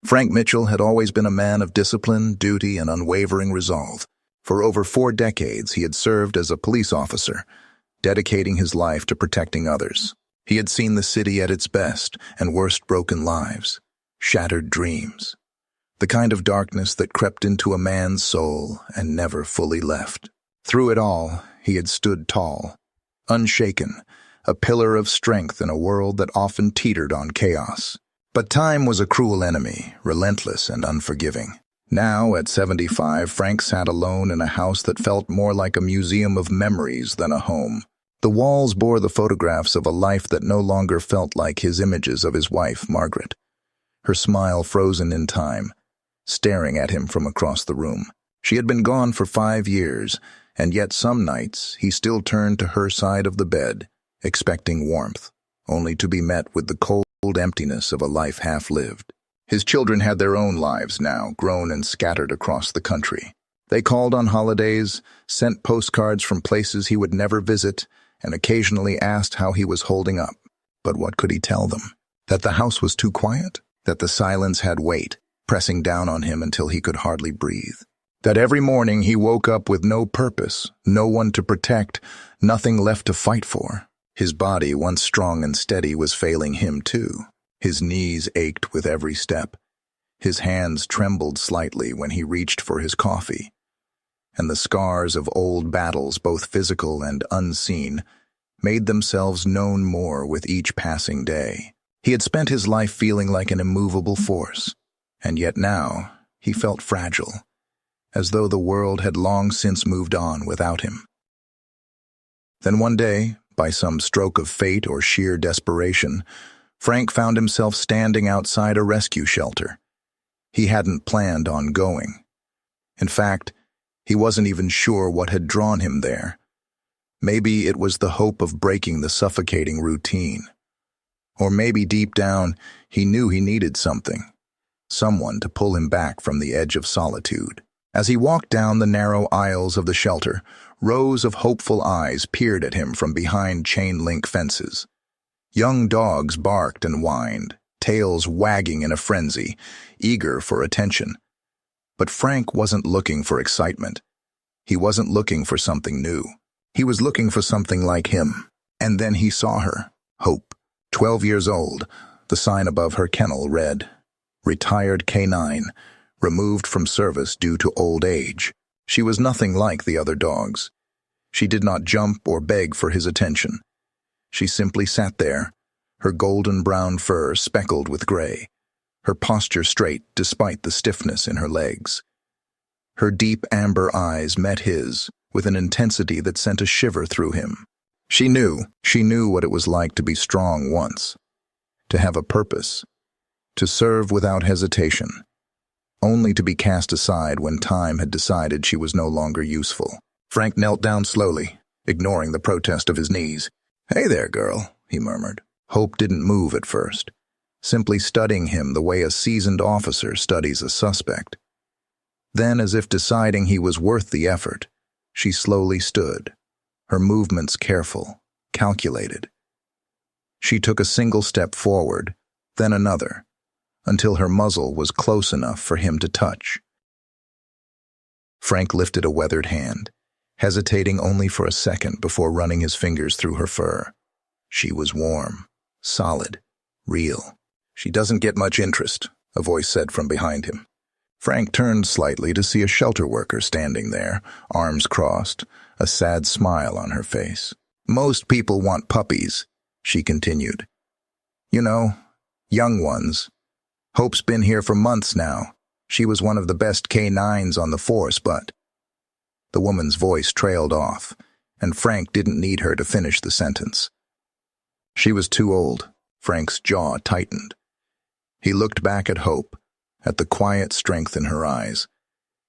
Frank Mitchell had always been a man of discipline, duty, and unwavering resolve. For over 4 decades, he had served as a police officer, dedicating his life to protecting others. He had seen the city at its best and worst: broken lives, shattered dreams, the kind of darkness that crept into a man's soul and never fully left. Through it all, he had stood tall, unshaken, a pillar of strength in a world that often teetered on chaos. But time was a cruel enemy, relentless and unforgiving. Now, at 75, Frank sat alone in a house that felt more like a museum of memories than a home. The walls bore the photographs of a life that no longer felt like his images of his wife, Margaret, her smile frozen in time, staring at him from across the room. She had been gone for 5 years, and yet some nights he still turned to her side of the bed, expecting warmth, only to be met with the cold emptiness of a life half-lived. His children had their own lives now, grown and scattered across the country. They called on holidays, sent postcards from places he would never visit, and occasionally asked how he was holding up. But what could he tell them? That the house was too quiet? That the silence had weight, pressing down on him until he could hardly breathe? That every morning he woke up with no purpose, no one to protect, nothing left to fight for? His body, once strong and steady, was failing him too. His knees ached with every step. His hands trembled slightly when he reached for his coffee. And the scars of old battles, both physical and unseen, made themselves known more with each passing day. He had spent his life feeling like an immovable force, and yet now he felt fragile, as though the world had long since moved on without him. Then one day, by some stroke of fate or sheer desperation, Frank found himself standing outside a rescue shelter. He hadn't planned on going. In fact, he wasn't even sure what had drawn him there. Maybe it was the hope of breaking the suffocating routine. Or maybe deep down, he knew he needed someone to pull him back from the edge of solitude. As he walked down the narrow aisles of the shelter, rows of hopeful eyes peered at him from behind chain-link fences. Young dogs barked and whined, tails wagging in a frenzy, eager for attention. But Frank wasn't looking for excitement. He wasn't looking for something new. He was looking for something like him. And then he saw her, Hope, 12 years old. The sign above her kennel read, "Retired Canine, removed from service due to old age." She was nothing like the other dogs. She did not jump or beg for his attention. She simply sat there, her golden brown fur speckled with gray, her posture straight despite the stiffness in her legs. Her deep amber eyes met his with an intensity that sent a shiver through him. She knew what it was like to be strong once, to have a purpose, to serve without hesitation, only to be cast aside when time had decided she was no longer useful. Frank knelt down slowly, ignoring the protest of his knees. "Hey there, girl," he murmured. Hope didn't move at first, simply studying him the way a seasoned officer studies a suspect. Then, as if deciding he was worth the effort, she slowly stood, her movements careful, calculated. She took a single step forward, then another, until her muzzle was close enough for him to touch. Frank lifted a weathered hand, hesitating only for a second before running his fingers through her fur. She was warm, solid, real. "She doesn't get much interest," a voice said from behind him. Frank turned slightly to see a shelter worker standing there, arms crossed, a sad smile on her face. "Most people want puppies," she continued. "You know, young ones. Hope's been here for months now. She was one of the best K9s on the force, but—" The woman's voice trailed off, and Frank didn't need her to finish the sentence. She was too old. Frank's jaw tightened. He looked back at Hope, at the quiet strength in her eyes,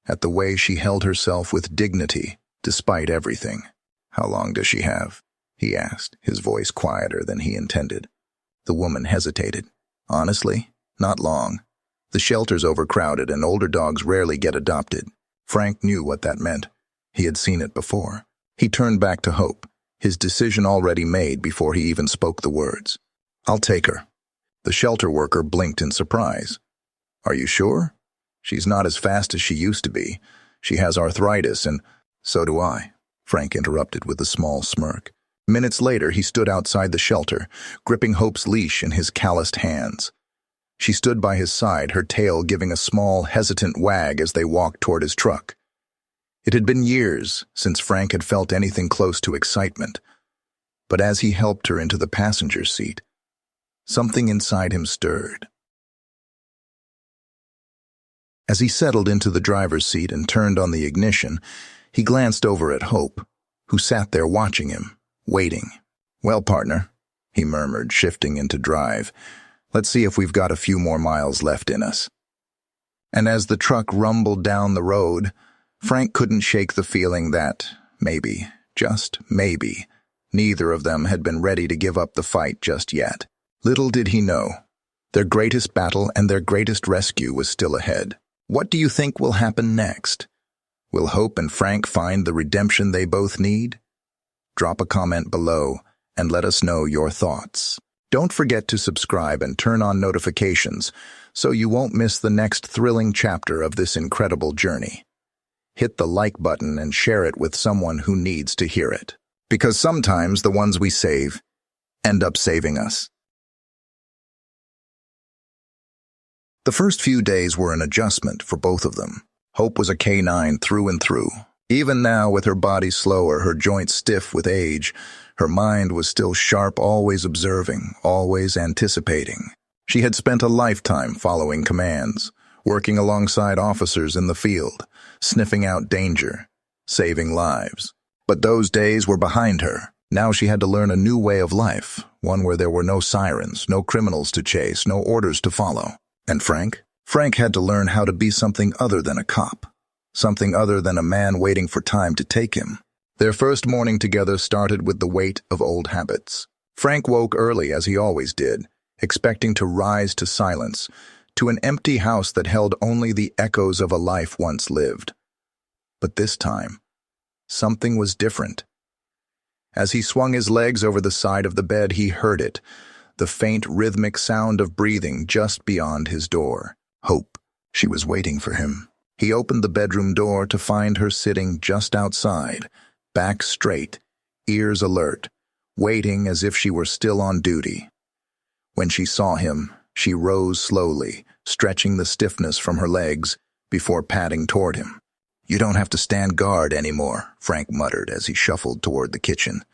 at the way she held herself with dignity despite everything. "How long does she have?" he asked, his voice quieter than he intended. The woman hesitated. "Honestly, not long. The shelter's overcrowded and older dogs rarely get adopted." Frank knew what that meant. He had seen it before. He turned back to Hope, his decision already made before he even spoke the words. "I'll take her." The shelter worker blinked in surprise. Are you sure? She's not as fast as she used to be. She has arthritis and— So do I, Frank interrupted with a small smirk. Minutes later, he stood outside the shelter, gripping Hope's leash in his calloused hands. She stood by his side, her tail giving a small, hesitant wag as they walked toward his truck. It had been years since Frank had felt anything close to excitement, but as he helped her into the passenger seat, something inside him stirred. As he settled into the driver's seat and turned on the ignition, he glanced over at Hope, who sat there watching him, waiting. "Well, partner," he murmured, shifting into drive, "let's see if we've got a few more miles left in us." And as the truck rumbled down the road, Frank couldn't shake the feeling that, maybe, just maybe, neither of them had been ready to give up the fight just yet. Little did he know, their greatest battle and their greatest rescue was still ahead. What do you think will happen next? Will Hope and Frank find the redemption they both need? Drop a comment below and let us know your thoughts. Don't forget to subscribe and turn on notifications so you won't miss the next thrilling chapter of this incredible journey. Hit the like button and share it with someone who needs to hear it. Because sometimes the ones we save end up saving us. The first few days were an adjustment for both of them. Hope was a canine through and through. Even now, with her body slower, her joints stiff with age, her mind was still sharp, always observing, always anticipating. She had spent a lifetime following commands, working alongside officers in the field, sniffing out danger, saving lives. But those days were behind her. Now she had to learn a new way of life, one where there were no sirens, no criminals to chase, no orders to follow. And Frank? Frank had to learn how to be something other than a cop, something other than a man waiting for time to take him. Their first morning together started with the weight of old habits. Frank woke early, as he always did, expecting to rise to silence, to an empty house that held only the echoes of a life once lived. But this time, something was different. As he swung his legs over the side of the bed, he heard it, the faint rhythmic sound of breathing just beyond his door. Hope. She was waiting for him. He opened the bedroom door to find her sitting just outside, back straight, ears alert, waiting as if she were still on duty. When she saw him, she rose slowly, stretching the stiffness from her legs before padding toward him. "You don't have to stand guard anymore," Frank muttered as he shuffled toward the kitchen.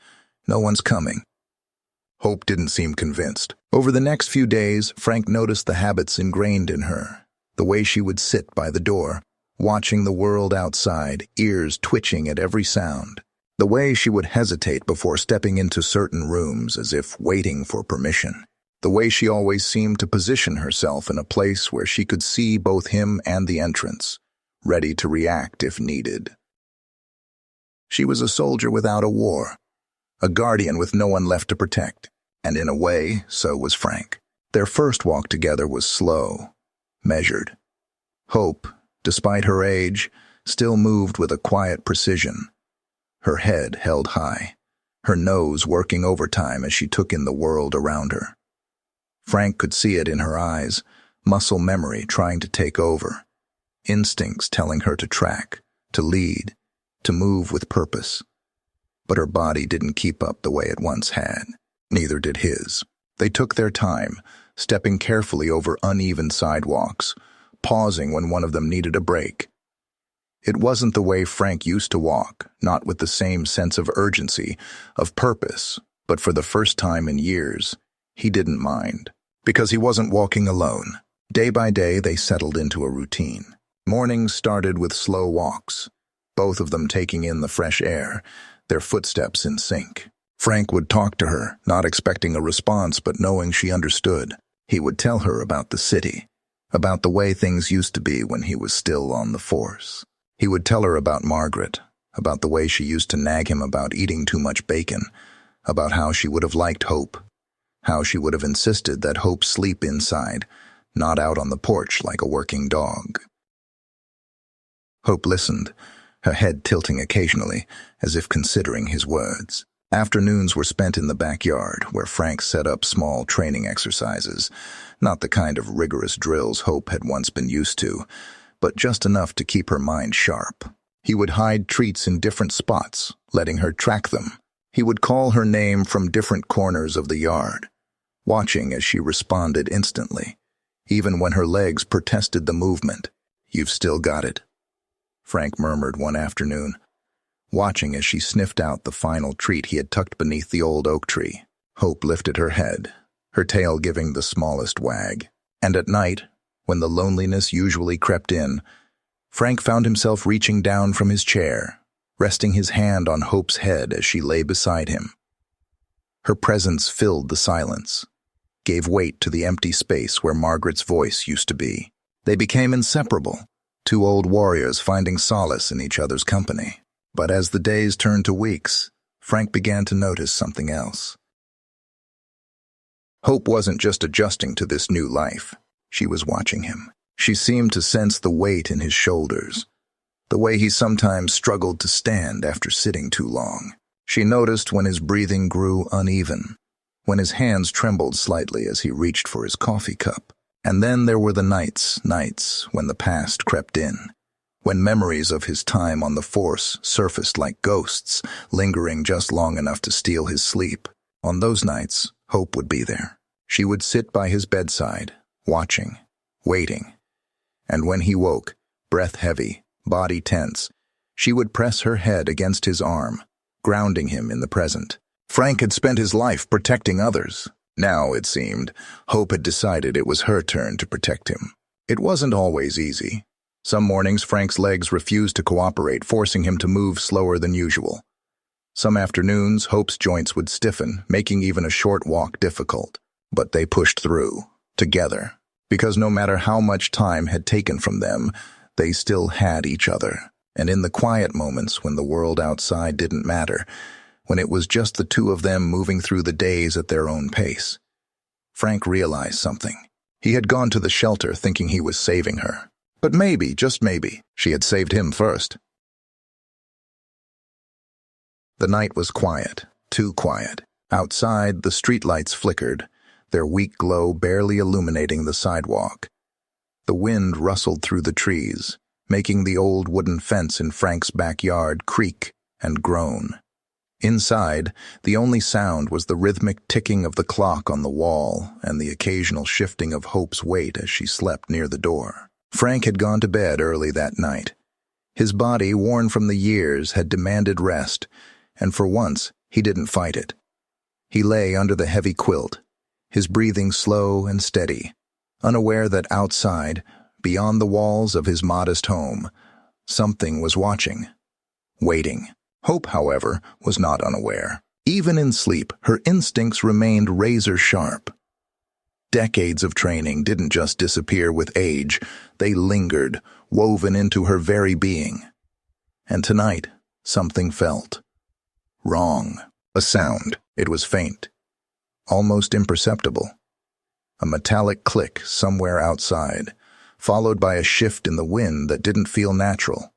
"No one's coming." Hope didn't seem convinced. Over the next few days, Frank noticed the habits ingrained in her, the way she would sit by the door, watching the world outside, ears twitching at every sound, the way she would hesitate before stepping into certain rooms as if waiting for permission, the way she always seemed to position herself in a place where she could see both him and the entrance, ready to react if needed. She was a soldier without a war, a guardian with no one left to protect, and in a way, so was Frank. Their first walk together was slow, measured. Hope, despite her age, still moved with a quiet precision, her head held high, her nose working overtime as she took in the world around her. Frank could see it in her eyes, muscle memory trying to take over, instincts telling her to track, to lead, to move with purpose. But her body didn't keep up the way it once had. Neither did his. They took their time, stepping carefully over uneven sidewalks, pausing when one of them needed a break. It wasn't the way Frank used to walk, not with the same sense of urgency, of purpose, but for the first time in years, he didn't mind, because he wasn't walking alone. Day by day, they settled into a routine. Mornings started with slow walks, both of them taking in the fresh air, their footsteps in sync. Frank would talk to her, not expecting a response but knowing she understood. He would tell her about the city, about the way things used to be when he was still on the force. He would tell her about Margaret, about the way she used to nag him about eating too much bacon, about how she would have liked Hope, how she would have insisted that Hope sleep inside, not out on the porch like a working dog. Hope listened, her head tilting occasionally, as if considering his words. Afternoons were spent in the backyard, where Frank set up small training exercises, not the kind of rigorous drills Hope had once been used to, but just enough to keep her mind sharp. He would hide treats in different spots, letting her track them. He would call her name from different corners of the yard, watching as she responded instantly, even when her legs protested the movement. "You've still got it," Frank murmured one afternoon, watching as she sniffed out the final treat he had tucked beneath the old oak tree. Hope lifted her head, her tail giving the smallest wag. And at night, when the loneliness usually crept in, Frank found himself reaching down from his chair, resting his hand on Hope's head as she lay beside him. Her presence filled the silence, gave weight to the empty space where Margaret's voice used to be. They became inseparable, two old warriors finding solace in each other's company. But as the days turned to weeks, Frank began to notice something else. Hope wasn't just adjusting to this new life. She was watching him. She seemed to sense the weight in his shoulders, the way he sometimes struggled to stand after sitting too long. She noticed when his breathing grew uneven, when his hands trembled slightly as he reached for his coffee cup. And then there were the nights when the past crept in, when memories of his time on the force surfaced like ghosts, lingering just long enough to steal his sleep. On those nights, Hope would be there. She would sit by his bedside, watching, waiting. And when he woke, breath heavy, body tense, she would press her head against his arm, grounding him in the present. Frank had spent his life protecting others. Now, it seemed, Hope had decided it was her turn to protect him. It wasn't always easy. Some mornings, Frank's legs refused to cooperate, forcing him to move slower than usual. Some afternoons, Hope's joints would stiffen, making even a short walk difficult. But they pushed through, together, because no matter how much time had taken from them, they still had each other. And in the quiet moments when the world outside didn't matter, when it was just the two of them moving through the days at their own pace, Frank realized something. He had gone to the shelter thinking he was saving her. But maybe, just maybe, she had saved him first. The night was quiet, too quiet. Outside, the streetlights flickered, their weak glow barely illuminating the sidewalk. The wind rustled through the trees, making the old wooden fence in Frank's backyard creak and groan. Inside, the only sound was the rhythmic ticking of the clock on the wall and the occasional shifting of Hope's weight as she slept near the door. Frank had gone to bed early that night. His body, worn from the years, had demanded rest, and for once, he didn't fight it. He lay under the heavy quilt, his breathing slow and steady, unaware that outside, beyond the walls of his modest home, something was watching, waiting. Hope, however, was not unaware. Even in sleep, her instincts remained razor-sharp. Decades of training didn't just disappear with age, they lingered, woven into her very being. And tonight, something felt wrong. A sound. It was faint, almost imperceptible. A metallic click somewhere outside, followed by a shift in the wind that didn't feel natural.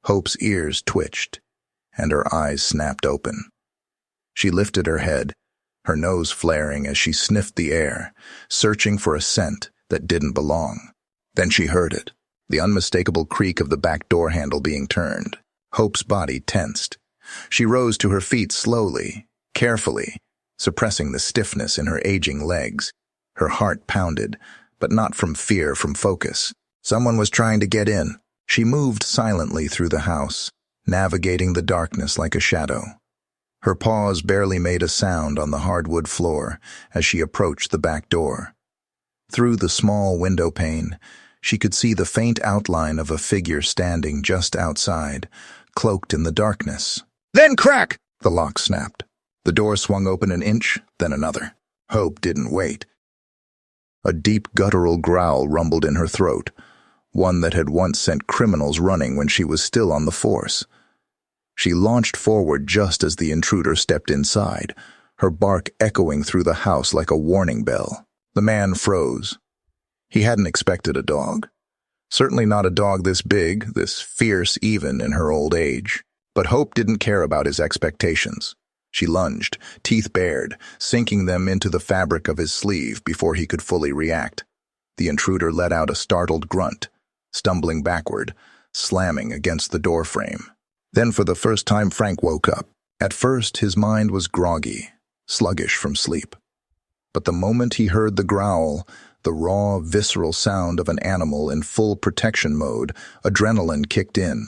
Hope's ears twitched, and her eyes snapped open. She lifted her head, her nose flaring as she sniffed the air, searching for a scent that didn't belong. Then she heard it, the unmistakable creak of the back door handle being turned. Hope's body tensed. She rose to her feet slowly, carefully, suppressing the stiffness in her aging legs. Her heart pounded, but not from fear, from focus. Someone was trying to get in. She moved silently through the house, navigating the darkness like a shadow. Her paws barely made a sound on the hardwood floor as she approached the back door. Through the small window pane, she could see the faint outline of a figure standing just outside, cloaked in the darkness. "Then crack!" the lock snapped. The door swung open an inch, then another. Hope didn't wait. A deep guttural growl rumbled in her throat, one that had once sent criminals running when she was still on the force. She launched forward just as the intruder stepped inside, her bark echoing through the house like a warning bell. The man froze. He hadn't expected a dog. Certainly not a dog this big, this fierce even in her old age. But Hope didn't care about his expectations. She lunged, teeth bared, sinking them into the fabric of his sleeve before he could fully react. The intruder let out a startled grunt, stumbling backward, slamming against the doorframe. Then for the first time Frank woke up. At first his mind was groggy, sluggish from sleep. But the moment he heard the growl, the raw, visceral sound of an animal in full protection mode, adrenaline kicked in.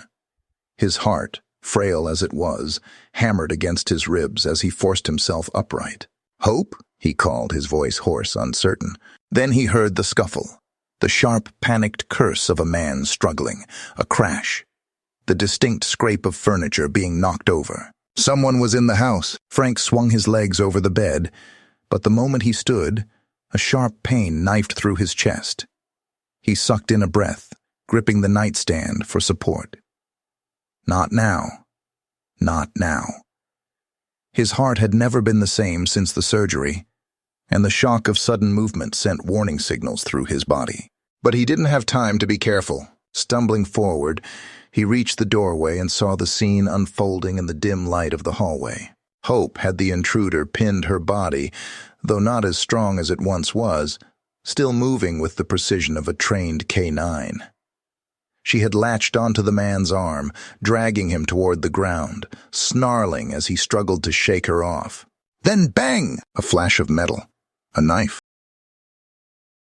His heart, frail as it was, hammered against his ribs as he forced himself upright. "Hope?" he called, his voice hoarse, uncertain. Then he heard the scuffle, the sharp, panicked curse of a man struggling, a crash, the distinct scrape of furniture being knocked over. Someone was in the house. Frank swung his legs over the bed, but the moment he stood, a sharp pain knifed through his chest. He sucked in a breath, gripping the nightstand for support. Not now. Not now. His heart had never been the same since the surgery, and the shock of sudden movement sent warning signals through his body. But he didn't have time to be careful. Stumbling forward, he reached the doorway and saw the scene unfolding in the dim light of the hallway. Hope had the intruder pinned her body, though not as strong as it once was, still moving with the precision of a trained canine. She had latched onto the man's arm, dragging him toward the ground, snarling as he struggled to shake her off. Then bang! A flash of metal. A knife.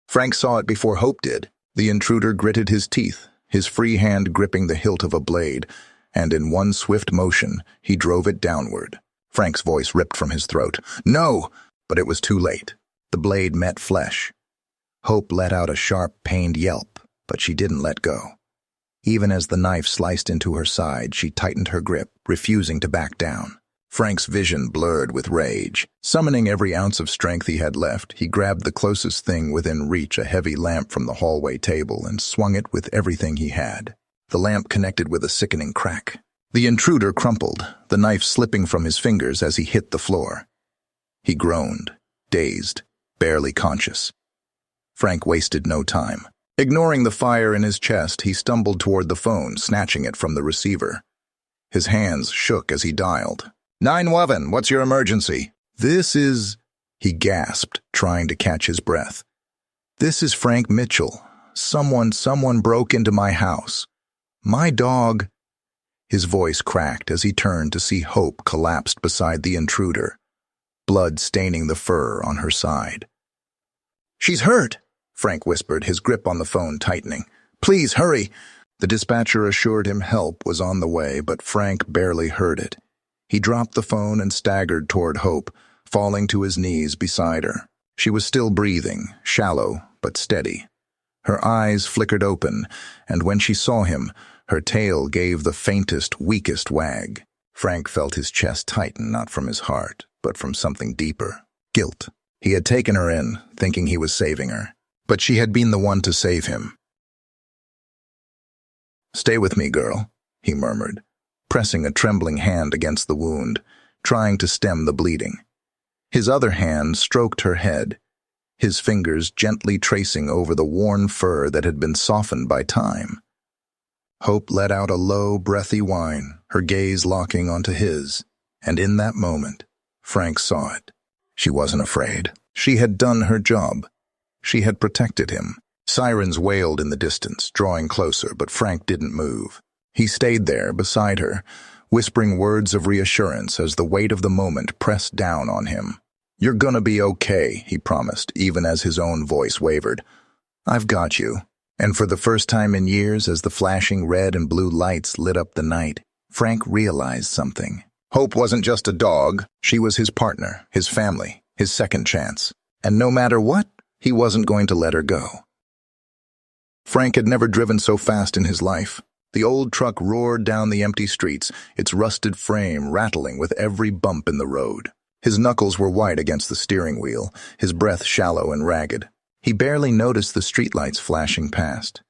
Frank saw it before Hope did. The intruder gritted his teeth, his free hand gripping the hilt of a blade, and in one swift motion, he drove it downward. Frank's voice ripped from his throat. "No!" But it was too late. The blade met flesh. Hope let out a sharp, pained yelp, but she didn't let go. Even as the knife sliced into her side, she tightened her grip, refusing to back down. Frank's vision blurred with rage. Summoning every ounce of strength he had left, he grabbed the closest thing within reach, a heavy lamp from the hallway table, and swung it with everything he had. The lamp connected with a sickening crack. The intruder crumpled, the knife slipping from his fingers as he hit the floor. He groaned, dazed, barely conscious. Frank wasted no time. Ignoring the fire in his chest, he stumbled toward the phone, snatching it from the receiver. His hands shook as he dialed. 911, what's your emergency? This is... He gasped, trying to catch his breath. This is Frank Mitchell. Someone broke into my house. My dog... His voice cracked as he turned to see Hope collapsed beside the intruder, blood staining the fur on her side. "She's hurt," Frank whispered, his grip on the phone tightening. "Please, hurry." The dispatcher assured him help was on the way, but Frank barely heard it. He dropped the phone and staggered toward Hope, falling to his knees beside her. She was still breathing, shallow but steady. Her eyes flickered open, and when she saw him, her tail gave the faintest, weakest wag. Frank felt his chest tighten, not from his heart, but from something deeper. Guilt. He had taken her in, thinking he was saving her. But she had been the one to save him. "Stay with me, girl," he murmured, pressing a trembling hand against the wound, trying to stem the bleeding. His other hand stroked her head, his fingers gently tracing over the worn fur that had been softened by time. Hope let out a low, breathy whine, her gaze locking onto his, and in that moment, Frank saw it. She wasn't afraid. She had done her job. She had protected him. Sirens wailed in the distance, drawing closer, but Frank didn't move. He stayed there, beside her, whispering words of reassurance as the weight of the moment pressed down on him. "You're gonna be okay," he promised, even as his own voice wavered. "I've got you." And for the first time in years, as the flashing red and blue lights lit up the night, Frank realized something. Hope wasn't just a dog. She was his partner, his family, his second chance. And no matter what, he wasn't going to let her go. Frank had never driven so fast in his life. The old truck roared down the empty streets, its rusted frame rattling with every bump in the road. His knuckles were white against the steering wheel, his breath shallow and ragged. He barely noticed the streetlights flashing past,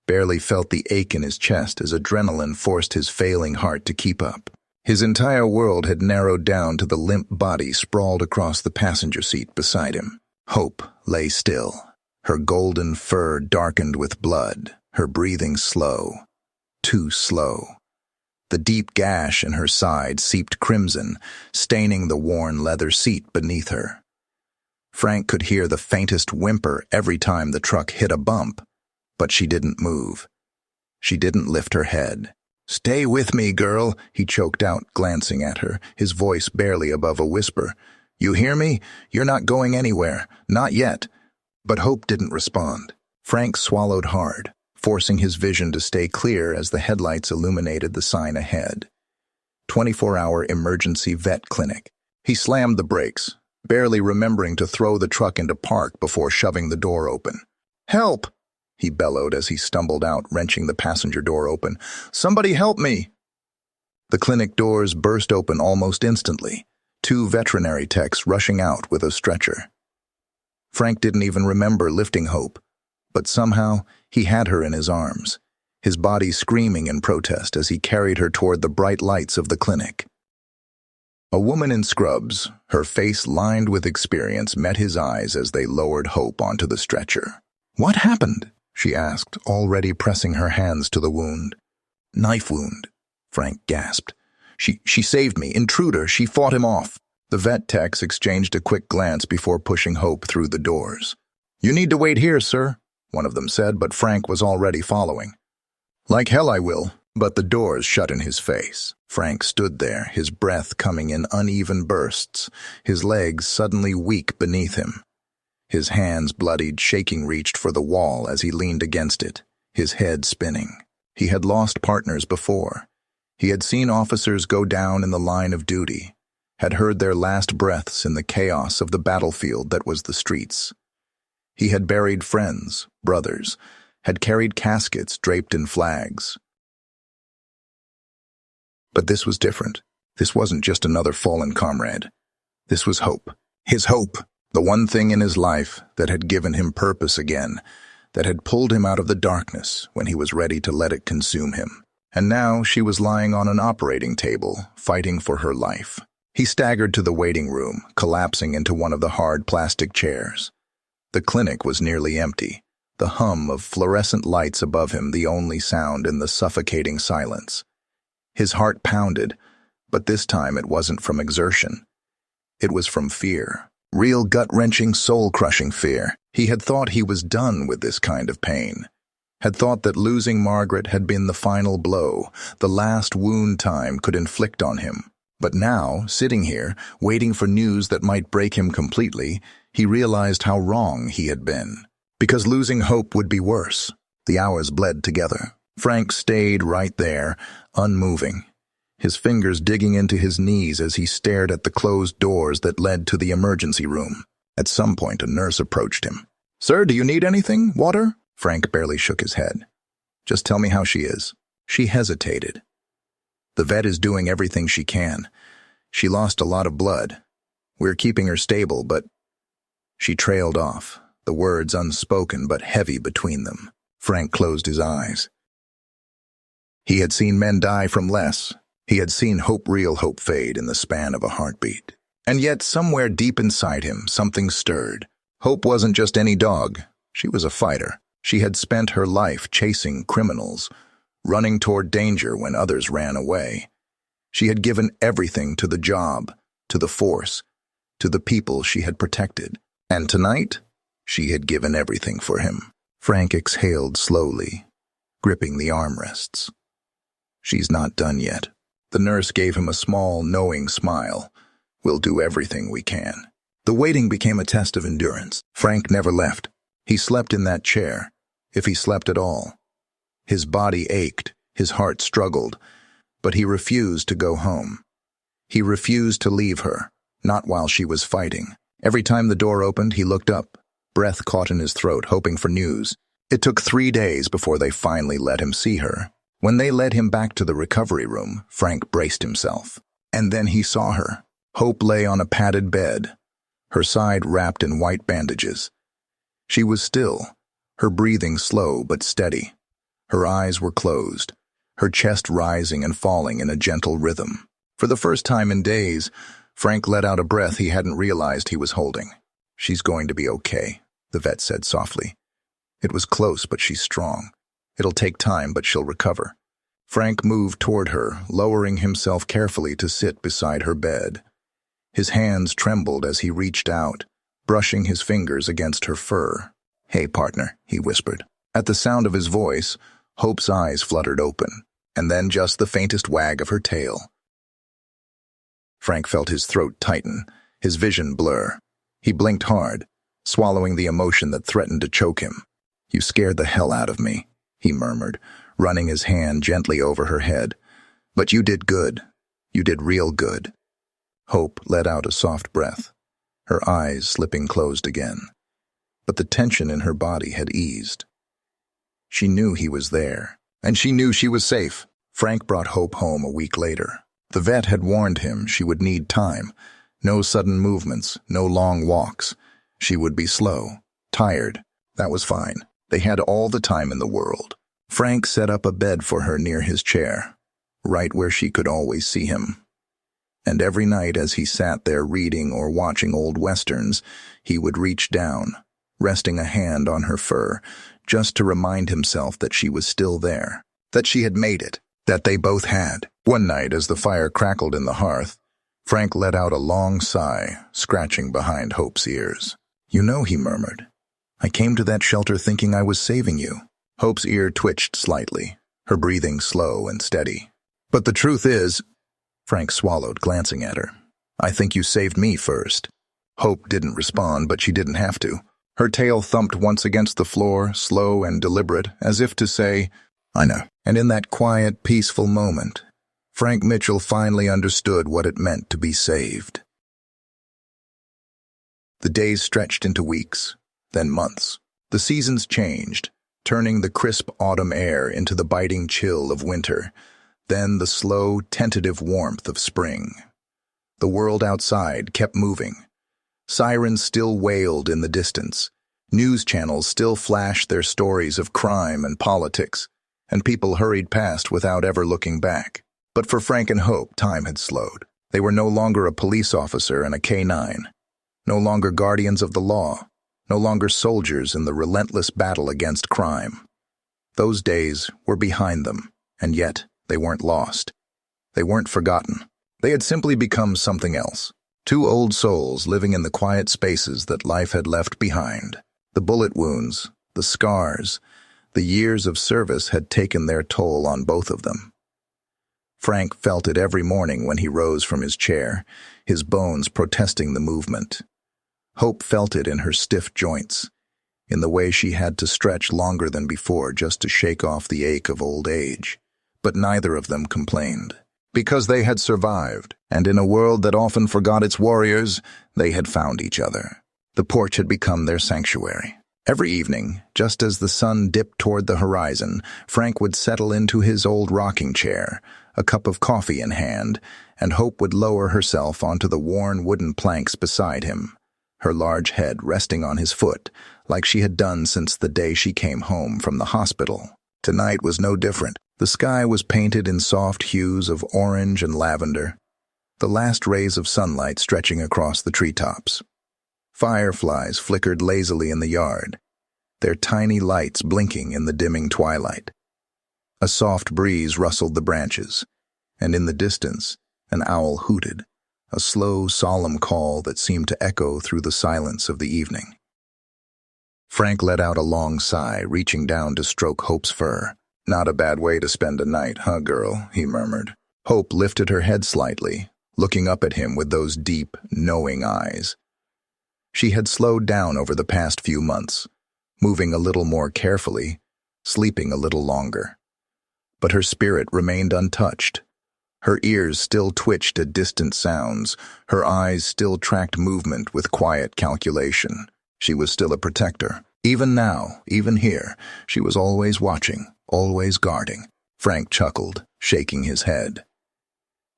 barely felt the ache in his chest as adrenaline forced his failing heart to keep up. His entire world had narrowed down to the limp body sprawled across the passenger seat beside him. Hope lay still, her golden fur darkened with blood, her breathing slow, too slow. The deep gash in her side seeped crimson, staining the worn leather seat beneath her. Frank could hear the faintest whimper every time the truck hit a bump, but she didn't move. She didn't lift her head. "Stay with me, girl," he choked out, glancing at her, his voice barely above a whisper. "You hear me? You're not going anywhere. Not yet." But Hope didn't respond. Frank swallowed hard, forcing his vision to stay clear as the headlights illuminated the sign ahead. 24-hour emergency vet clinic. He slammed the brakes, barely remembering to throw the truck into park before shoving the door open. "Help!" he bellowed as he stumbled out, wrenching the passenger door open. "Somebody help me!" The clinic doors burst open almost instantly, 2 veterinary techs rushing out with a stretcher. Frank didn't even remember lifting Hope, but somehow he had her in his arms, his body screaming in protest as he carried her toward the bright lights of the clinic. A woman in scrubs, her face lined with experience, met his eyes as they lowered Hope onto the stretcher. "What happened?" she asked, already pressing her hands to the wound. "Knife wound," Frank gasped. She saved me. Intruder. She fought him off." The vet techs exchanged a quick glance before pushing Hope through the doors. "You need to wait here, sir," one of them said, but Frank was already following. "Like hell I will," but the doors shut in his face. Frank stood there, his breath coming in uneven bursts, his legs suddenly weak beneath him. His hands, bloodied, shaking, reached for the wall as he leaned against it, his head spinning. He had lost partners before. He had seen officers go down in the line of duty, had heard their last breaths in the chaos of the battlefield that was the streets. He had buried friends, brothers, had carried caskets draped in flags. But this was different. This wasn't just another fallen comrade. This was hope. His hope, the one thing in his life that had given him purpose again, that had pulled him out of the darkness when he was ready to let it consume him. And now she was lying on an operating table, fighting for her life. He staggered to the waiting room, collapsing into one of the hard plastic chairs. The clinic was nearly empty, the hum of fluorescent lights above him the only sound in the suffocating silence. His heart pounded, but this time it wasn't from exertion. It was from fear. Real gut-wrenching, soul-crushing fear. He had thought he was done with this kind of pain. Had thought that losing Margaret had been the final blow, the last wound time could inflict on him. But now, sitting here, waiting for news that might break him completely, he realized how wrong he had been. Because losing hope would be worse. The hours bled together. Frank stayed right there, unmoving, his fingers digging into his knees as he stared at the closed doors that led to the emergency room. At some point, a nurse approached him. "Sir, do you need anything? Water?" Frank barely shook his head. "Just tell me how she is." She hesitated. "The vet is doing everything she can. She lost a lot of blood. We're keeping her stable, but—" She trailed off, the words unspoken but heavy between them. Frank closed his eyes. He had seen men die from less. He had seen real hope fade in the span of a heartbeat. And yet, somewhere deep inside him, something stirred. Hope wasn't just any dog. She was a fighter. She had spent her life chasing criminals, running toward danger when others ran away. She had given everything to the job, to the force, to the people she had protected. And tonight, she had given everything for him. Frank exhaled slowly, gripping the armrests. "She's not done yet." The nurse gave him a small, knowing smile. "We'll do everything we can." The waiting became a test of endurance. Frank never left. He slept in that chair, if he slept at all. His body ached, his heart struggled, but he refused to go home. He refused to leave her, not while she was fighting. Every time the door opened, he looked up, breath caught in his throat, hoping for news. It took 3 days before they finally let him see her. When they led him back to the recovery room, Frank braced himself. And then he saw her. Hope lay on a padded bed, her side wrapped in white bandages. She was still, her breathing slow but steady. Her eyes were closed, her chest rising and falling in a gentle rhythm. For the first time in days, Frank let out a breath he hadn't realized he was holding. "She's going to be okay," the vet said softly. "It was close, but she's strong. It'll take time, but she'll recover." Frank moved toward her, lowering himself carefully to sit beside her bed. His hands trembled as he reached out, brushing his fingers against her fur. "Hey, partner," he whispered. At the sound of his voice, Hope's eyes fluttered open, and then just the faintest wag of her tail. Frank felt his throat tighten, his vision blur. He blinked hard, swallowing the emotion that threatened to choke him. "You scared the hell out of me," he murmured, running his hand gently over her head. "But you did good. You did real good." Hope let out a soft breath, her eyes slipping closed again. But the tension in her body had eased. She knew he was there, and she knew she was safe. Frank brought Hope home a week later. The vet had warned him she would need time. No sudden movements, no long walks. She would be slow, tired. That was fine. They had all the time in the world. Frank set up a bed for her near his chair, right where she could always see him. And every night as he sat there reading or watching old westerns, he would reach down, resting a hand on her fur, just to remind himself that she was still there, that she had made it, that they both had. One night, as the fire crackled in the hearth, Frank let out a long sigh, scratching behind Hope's ears. "You know," he murmured, "I came to that shelter thinking I was saving you." Hope's ear twitched slightly, her breathing slow and steady. "But the truth is," Frank swallowed, glancing at her, "I think you saved me first." Hope didn't respond, but she didn't have to. Her tail thumped once against the floor, slow and deliberate, as if to say, "I know." And in that quiet, peaceful moment, Frank Mitchell finally understood what it meant to be saved. The days stretched into weeks, then months. The seasons changed, turning the crisp autumn air into the biting chill of winter, then the slow, tentative warmth of spring. The world outside kept moving. Sirens still wailed in the distance. News channels still flashed their stories of crime and politics, and people hurried past without ever looking back. But for Frank and Hope, time had slowed. They were no longer a police officer and a K-9, no longer guardians of the law, no longer soldiers in the relentless battle against crime. Those days were behind them, and yet they weren't lost. They weren't forgotten. They had simply become something else. Two old souls living in the quiet spaces that life had left behind. The bullet wounds, the scars, the years of service had taken their toll on both of them. Frank felt it every morning when he rose from his chair, his bones protesting the movement. Hope felt it in her stiff joints, in the way she had to stretch longer than before just to shake off the ache of old age. But neither of them complained, because they had survived, and in a world that often forgot its warriors, they had found each other. The porch had become their sanctuary. Every evening, just as the sun dipped toward the horizon, Frank would settle into his old rocking chair, a cup of coffee in hand, and Hope would lower herself onto the worn wooden planks beside him, her large head resting on his foot, like she had done since the day she came home from the hospital. Tonight was no different. The sky was painted in soft hues of orange and lavender, the last rays of sunlight stretching across the treetops. Fireflies flickered lazily in the yard, their tiny lights blinking in the dimming twilight. A soft breeze rustled the branches, and in the distance, an owl hooted, a slow, solemn call that seemed to echo through the silence of the evening. Frank let out a long sigh, reaching down to stroke Hope's fur. "Not a bad way to spend a night, huh, girl?" he murmured. Hope lifted her head slightly, looking up at him with those deep, knowing eyes. She had slowed down over the past few months, moving a little more carefully, sleeping a little longer. But her spirit remained untouched. Her ears still twitched at distant sounds, her eyes still tracked movement with quiet calculation. She was still a protector. Even now, even here, she was always watching, always guarding. Frank chuckled, shaking his head.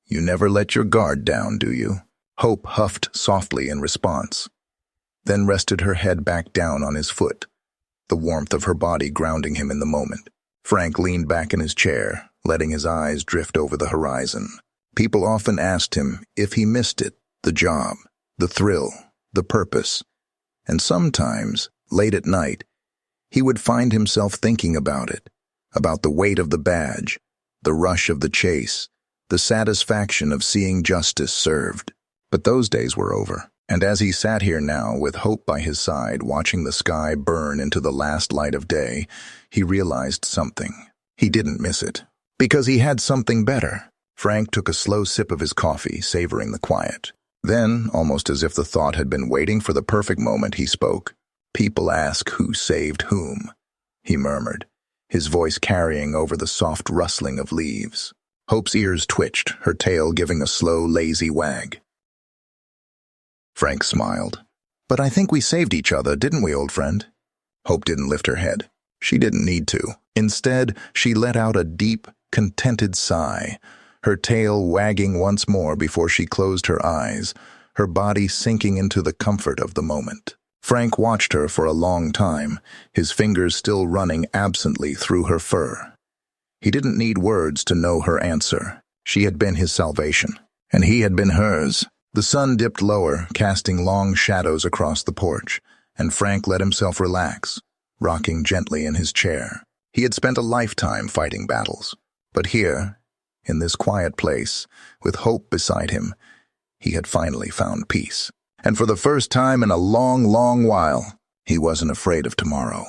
"You never let your guard down, do you?" Hope huffed softly in response, then rested her head back down on his foot, the warmth of her body grounding him in the moment. Frank leaned back in his chair, letting his eyes drift over the horizon. People often asked him if he missed it, the job, the thrill, the purpose. And sometimes, late at night, he would find himself thinking about it, about the weight of the badge, the rush of the chase, the satisfaction of seeing justice served. But those days were over, and as he sat here now, with hope by his side, watching the sky burn into the last light of day, he realized something. He didn't miss it, because he had something better. Frank took a slow sip of his coffee, savoring the quiet. Then, almost as if the thought had been waiting for the perfect moment, he spoke. "People ask who saved whom," he murmured, his voice carrying over the soft rustling of leaves. Hope's ears twitched, her tail giving a slow, lazy wag. Frank smiled. "But I think we saved each other, didn't we, old friend?" Hope didn't lift her head. She didn't need to. Instead, she let out a deep, contented sigh, her tail wagging once more before she closed her eyes, her body sinking into the comfort of the moment. Frank watched her for a long time, his fingers still running absently through her fur. He didn't need words to know her answer. She had been his salvation, and he had been hers. The sun dipped lower, casting long shadows across the porch, and Frank let himself relax, rocking gently in his chair. He had spent a lifetime fighting battles, but here, in this quiet place, with Hope beside him, he had finally found peace. And for the first time in a long, long while, he wasn't afraid of tomorrow.